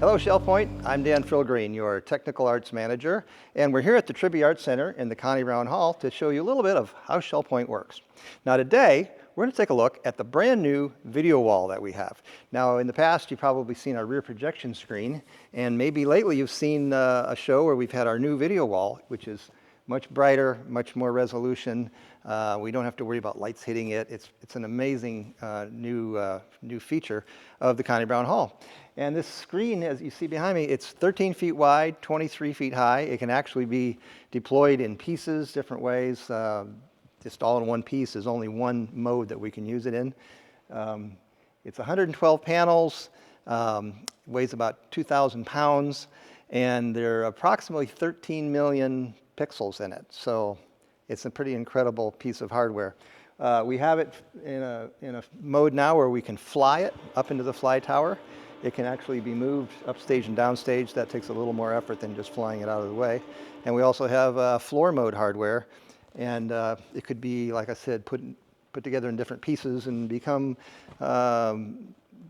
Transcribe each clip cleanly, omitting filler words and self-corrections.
Hello ShellPoint, I'm Dan Philgreen, your Technical Arts Manager, and we're here at the Tribby Arts Center in the Connie Brown Hall to show you a little bit of how ShellPoint works. Now today, we're going to take a look at the brand new video wall that we have. Now in the past, you've probably seen our rear projection screen, and maybe lately you've seen a show where we've had our new video wall, which is much brighter, much more resolution. We don't have to worry about lights hitting it. It's an amazing new feature of the Connie Brown Hall. And this screen, as you see behind me, it's 13 feet wide, 23 feet high. It can actually be deployed in pieces, different ways. Just all in one piece. There's only one mode that we can use it in. It's 112 panels, weighs about 2,000 pounds, and there are approximately 13 million pixels in it. So it's a pretty incredible piece of hardware. We have it in a mode now where we can fly it up into the fly tower. It can actually be moved upstage and downstage. That takes a little more effort than just flying it out of the way. And we also have floor mode hardware. And it could be, like I said, put together in different pieces and become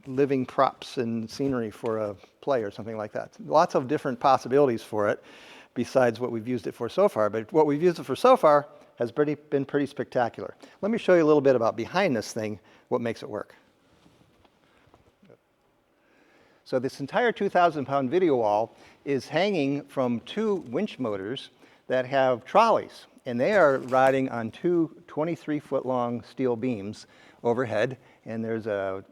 living props and scenery for a play or something like that. Lots of different possibilities for it besides what we've used it for so far. But what we've used it for so far has been pretty spectacular. Let me show you a little bit about behind this thing, what makes it work. So this entire 2,000-pound video wall is hanging from two winch motors that have trolleys. And they are riding on two 23-foot-long steel beams overhead. And there's a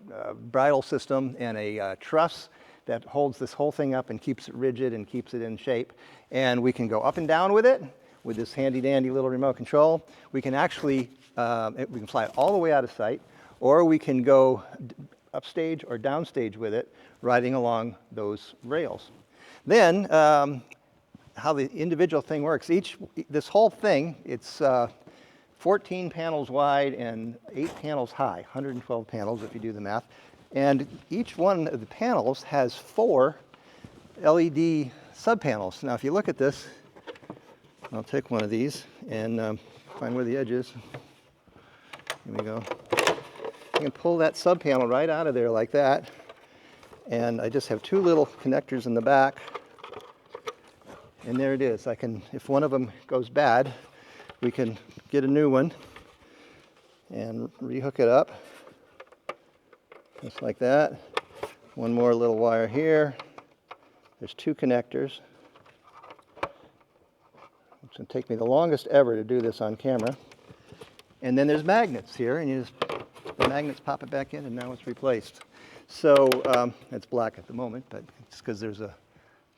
bridle system and a truss that holds this whole thing up and keeps it rigid and keeps it in shape. And we can go up and down with it with this handy-dandy little remote control. We can actually, we can fly it all the way out of sight, or we can go upstage or downstage with it, riding along those rails. Then, how the individual thing works. This whole thing, it's 14 panels wide and 8 panels high, 112 panels if you do the math. And each one of the panels has 4 LED subpanels. Now if you look at this, I'll take one of these and find where the edge is. Here we go. I can pull that subpanel right out of there like that. And I just have 2 little connectors in the back. And there it is. If one of them goes bad, we can get a new one and rehook it up, just like that. One more little wire here. There's 2 connectors. It's going to take me the longest ever to do this on camera. And then there's magnets here, and the magnets pop it back in, and now it's replaced. So it's black at the moment, but it's because there's a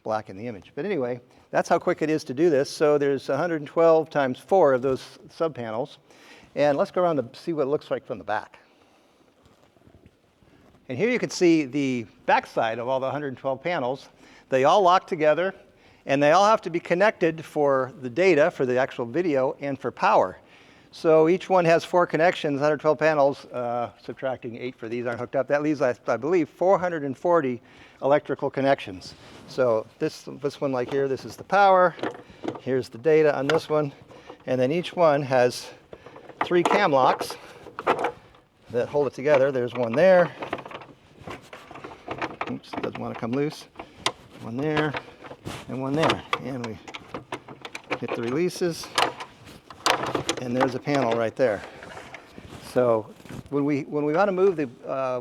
black in the image. But anyway, that's how quick it is to do this. So there's 112 times 4 of those subpanels. And let's go around to see what it looks like from the back. And here you can see the backside of all the 112 panels. They all lock together, and they all have to be connected for the data, for the actual video, and for power. So each one has 4 connections, 112 panels, subtracting 8 for these aren't hooked up. That leaves, I believe, 440 electrical connections. So this one like here, this is the power. Here's the data on this one. And then each one has 3 cam locks that hold it together. There's one there. Oops, doesn't want to come loose. One there and one there. And we hit the releases. And there's a panel right there. So when we want to move the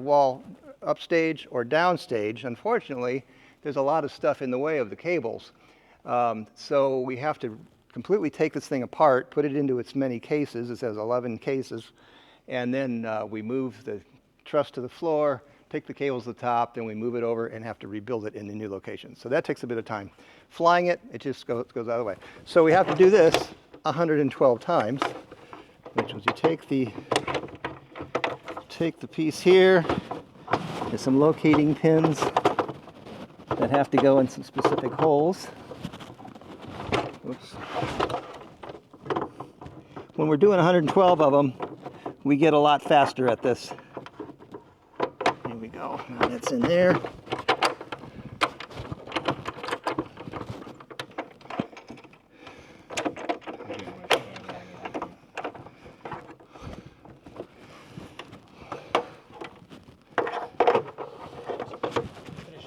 wall upstage or downstage, unfortunately, there's a lot of stuff in the way of the cables. So we have to completely take this thing apart, put it into its many cases. It says 11 cases. And then we move the truss to the floor, take the cables to the top, then we move it over and have to rebuild it in the new location. So that takes a bit of time. Flying it, it just goes out of the way. So we have to do this 112 times, which was you take the piece here. There's some locating pins that have to go in some specific holes. Oops. When we're doing 112 of them, we get a lot faster at this. Here we go. That's in there.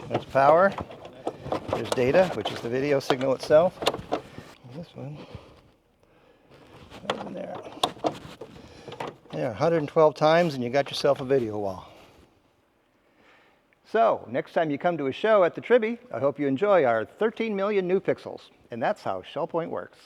That's power. There's data, which is the video signal itself. This one. Over there. Yeah, 112 times and you got yourself a video wall. So, next time you come to a show at the Tribby, I hope you enjoy our 13 million new pixels. And that's how ShellPoint works.